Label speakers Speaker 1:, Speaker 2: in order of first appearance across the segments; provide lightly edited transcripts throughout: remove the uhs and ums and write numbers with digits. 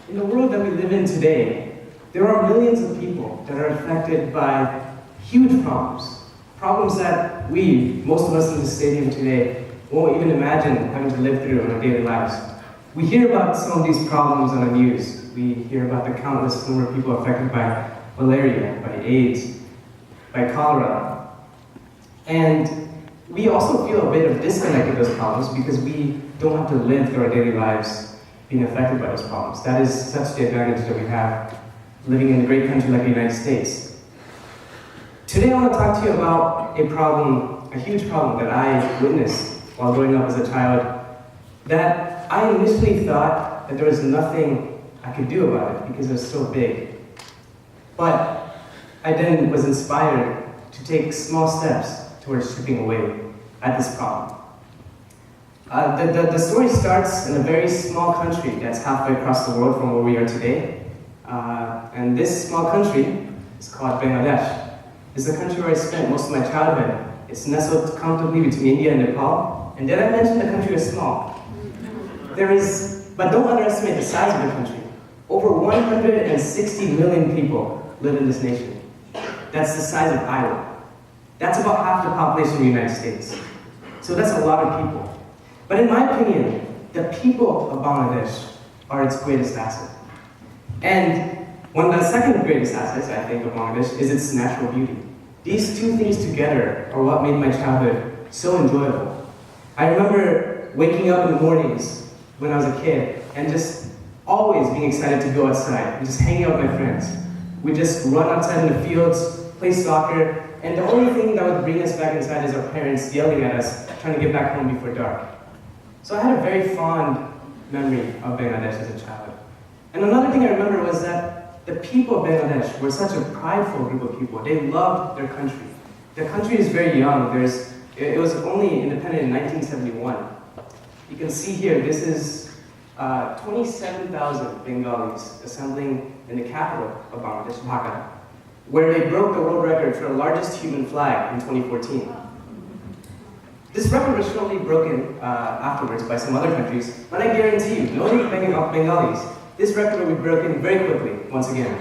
Speaker 1: In the world that we live in today, there are millions of people that are affected by huge problems. Problems that we, most of us in the stadium today, won't even imagine having to live through in our daily lives. We hear about some of these problems on the news. We hear about the countless number of people affected by malaria, by AIDS, by cholera. And we also feel a bit of disconnect with those problems because we don't have to live through our daily lives being affected by those problems. That is such the advantage that we have living in a great country like the United States. Today I want to talk to you about a problem, a huge problem that I witnessed while growing up as a child, that I initially thought that there was nothing I could do about it because it was so big. But I then was inspired to take small steps towards chipping away at this problem. The story starts in a very small country that's halfway across the world from where we are today. And this small country is called Bangladesh. It's the country where I spent most of my childhood. It's nestled comfortably between India and Nepal. And did I mention the country is small? But don't underestimate the size of the country. Over 160 million people live in this nation. That's the size of Iowa. That's about half the population of the United States. So that's a lot of people. But in my opinion, the people of Bangladesh are its greatest asset. And one of the second greatest assets, I think, of Bangladesh is its natural beauty. These two things together are what made my childhood so enjoyable. I remember waking up in the mornings when I was a kid and just always being excited to go outside and just hang out with my friends. We'd just run outside in the fields, play soccer, and the only thing that would bring us back inside is our parents yelling at us, trying to get back home before dark. So I had a very fond memory of Bangladesh as a child. And another thing I remember was that the people of Bangladesh were such a prideful group of people. They loved their country. The country is very young. It was only independent in 1971. You can see here, this is 27,000 Bengalis assembling in the capital of Bangladesh, Dhaka, where they broke the world record for the largest human flag in 2014. This record was shortly broken afterwards by some other countries, but I guarantee you, no need of Bengalis, this record will be broken very quickly, once again.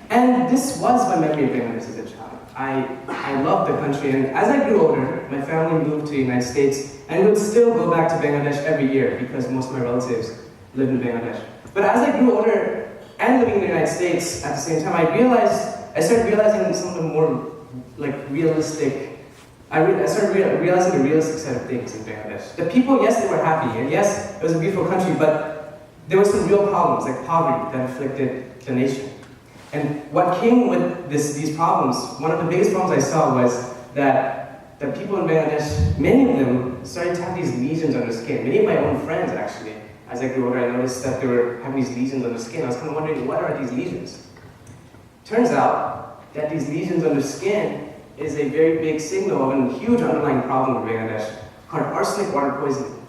Speaker 1: And this was my memory of Bangladesh as a child. I loved the country, and as I grew older, my family moved to the United States, and would still go back to Bangladesh every year because most of my relatives live in Bangladesh. But as I grew older and living in the United States at the same time, I started realizing some of the more realistic. I started realizing the realistic side of things in Bangladesh. The people, yes, they were happy, and yes, it was a beautiful country, but there were some real problems, like poverty, that afflicted the nation. And what came with these problems, one of the biggest problems I saw was that the people in Bangladesh, many of them started to have these lesions on their skin. Many of my own friends, actually, as I grew older, I noticed that they were having these lesions on their skin. I was kind of wondering, what are these lesions? Turns out that these lesions on their skin is a very big signal of a huge underlying problem in Bangladesh called arsenic water poisoning.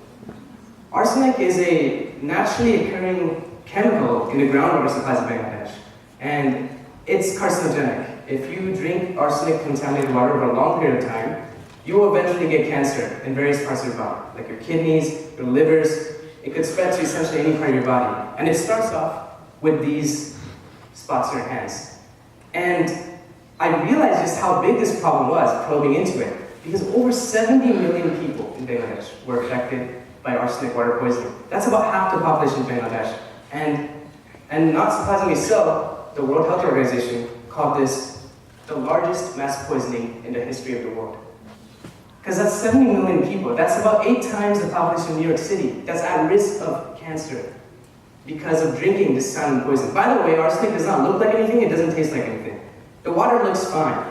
Speaker 1: Arsenic is a naturally occurring chemical in the groundwater supplies of Bangladesh, and it's carcinogenic. If you drink arsenic-contaminated water for a long period of time, you will eventually get cancer in various parts of your body, like your kidneys, your livers. It could spread to essentially any part of your body. And it starts off with these spots in your hands. And I realized just how big this problem was probing into it, because over 70 million people in Bangladesh were affected by arsenic water poisoning. That's about half the population of Bangladesh. And not surprisingly so, the World Health Organization called this the largest mass poisoning in the history of the world. Because that's 70 million people. That's about 8 times the population of New York City that's at risk of cancer because of drinking this silent poison. By the way, arsenic does not look like anything, it doesn't taste like anything. The water looks fine.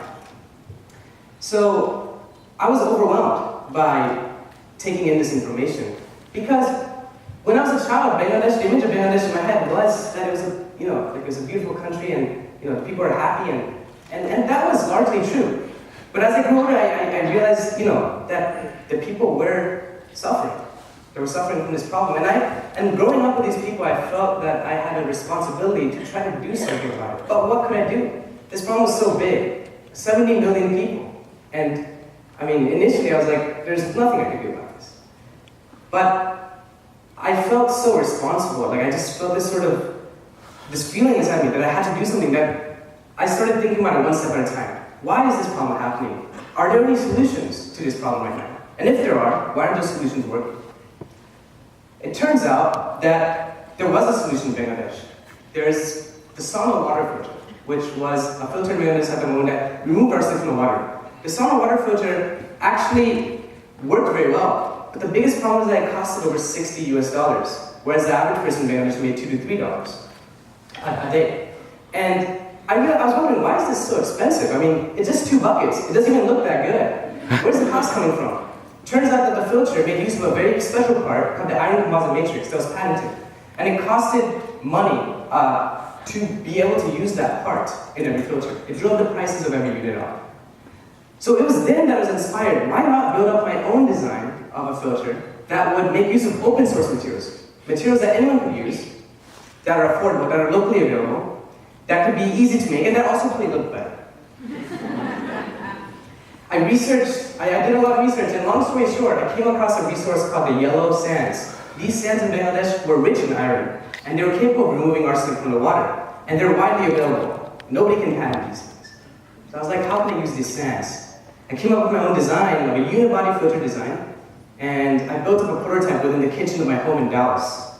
Speaker 1: So I was overwhelmed by taking in this information because when I was a child, Bangladesh, the image of Bangladesh in my head was that it was a beautiful country and the people are happy and that was largely true. But as I grew older, I realized that the people were suffering. They were suffering from this problem. And growing up with these people, I felt that I had a responsibility to try to do something about it. But what could I do? This problem was so big, 70 million people. And initially I was like, there's nothing I can do about this. But I felt so responsible. Like I just felt this feeling inside me that I had to do something. That I started thinking about it one step at a time. Why is this problem happening? Are there any solutions to this problem right now? And if there are, why aren't those solutions working? It turns out that there was a solution in Bangladesh. There's the Sauna water filter, which was a filter in Bangladesh at the moment that removed arsenic from the water. The Sauna water filter actually worked very well, but the biggest problem is that it costed over $60 US, whereas the average person in Bangladesh made $2 to $3 a day. And I was wondering, why is this so expensive? I mean, it's just 2 buckets. It doesn't even look that good. Where's the cost coming from? Turns out that the filter made use of a very special part called the iron composite matrix that was patented. And it costed money to be able to use that part in every filter. It drove the prices of every unit up. So it was then that I was inspired. Why not build up my own design of a filter that would make use of open source materials? Materials that anyone could use, that are affordable, that are locally available, that could be easy to make, and that also probably look better. I did a lot of research, and long story short, I came across a resource called the yellow sands. These sands in Bangladesh were rich in iron, and they were capable of removing arsenic from the water, and they're widely available. Nobody can patent these things. So I was like, how can I use these sands? I came up with my own design of a unibody filter design, and I built up a prototype within the kitchen of my home in Dallas.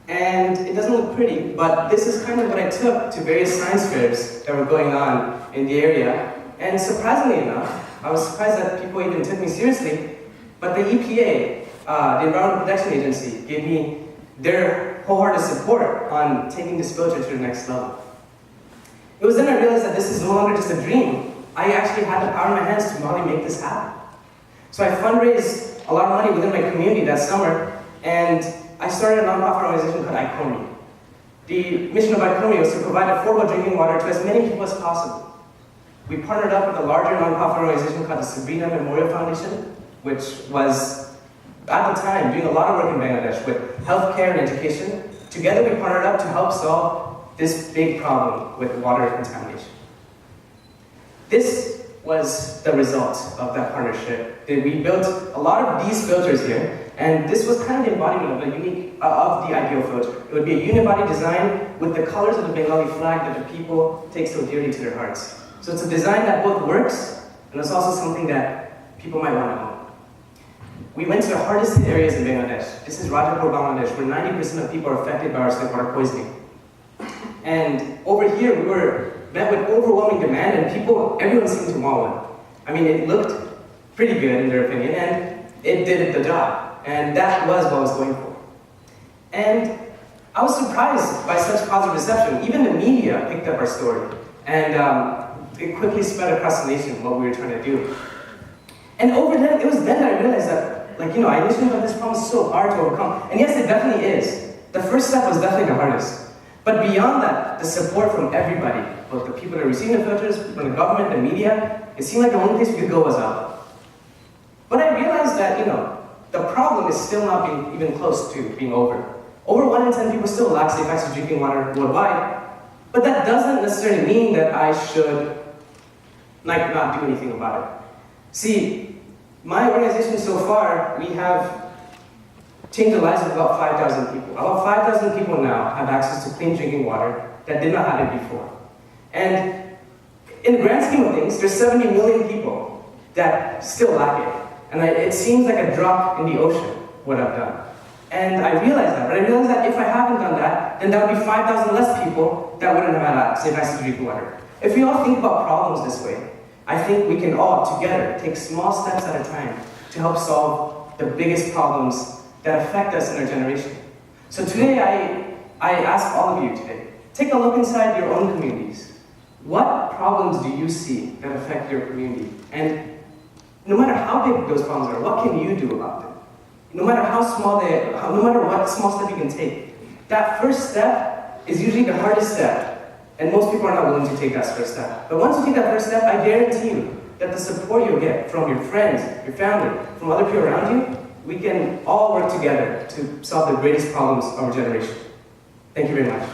Speaker 1: And it doesn't look pretty, but this is kind of what I took to various science fairs that were going on in the area. And surprisingly enough, I was surprised that people even took me seriously, but the EPA, the Environmental Protection Agency, gave me their wholehearted support on taking this filter to the next level. It was then I realized that this is no longer just a dream. I actually had the power in my hands to really make this happen. So I fundraised a lot of money within my community that summer, and I started a nonprofit organization called ICOMI. The mission of ICOMI was to provide affordable drinking water to as many people as possible. We partnered up with a larger nonprofit organization called the Sabrina Memorial Foundation, which was, at the time, doing a lot of work in Bangladesh with healthcare and education. Together we partnered up to help solve this big problem with water contamination. This was the result of that partnership. We built a lot of these filters here, and this was kind of the embodiment of the ideal filter. It would be a unibody design with the colors of the Bengali flag that the people take so dearly to their hearts. So it's a design that both works, and it's also something that people might want to own. We went to the hardest hit areas in Bangladesh. This is Rajapur, Bangladesh, where 90% of people are affected by arsenic water poisoning. And over here, we were met with overwhelming demand, and everyone seemed to want one. I mean, it looked pretty good in their opinion, and it did the job. And that was what I was going for. And I was surprised by such positive reception. Even the media picked up our story, and it quickly spread across the nation what we were trying to do. And it was then that I realized that, I initially thought this problem is so hard to overcome. And yes, it definitely is. The first step was definitely the hardest. But beyond that, the support from everybody, both the people that are receiving the filters, from the government, the media, it seemed like the only place we could go was up. But I realized that, the problem is still not even close to being over. Over 1 in 10 people still lack safe access to drinking water worldwide. But that doesn't necessarily mean that I should not do anything about it. See, my organization so far, we have changed the lives of about 5,000 people. About 5,000 people now have access to clean drinking water that did not have it before. And in the grand scheme of things, there's 70 million people that still lack it. And it seems like a drop in the ocean, what I've done. And I realized that, but I realized that if I haven't done that, then that would be 5,000 less people that wouldn't have had safe access to drinking water. If we all think about problems this way, I think we can all, together, take small steps at a time to help solve the biggest problems that affect us in our generation. So today, I ask all of you today, take a look inside your own communities. What problems do you see that affect your community? And no matter how big those problems are, what can you do about them? No matter how small no matter what small step you can take, that first step is usually the hardest step. And most people are not willing to take that first step. But once you take that first step, I guarantee you that the support you'll get from your friends, your family, from other people around you, we can all work together to solve the greatest problems of our generation. Thank you very much.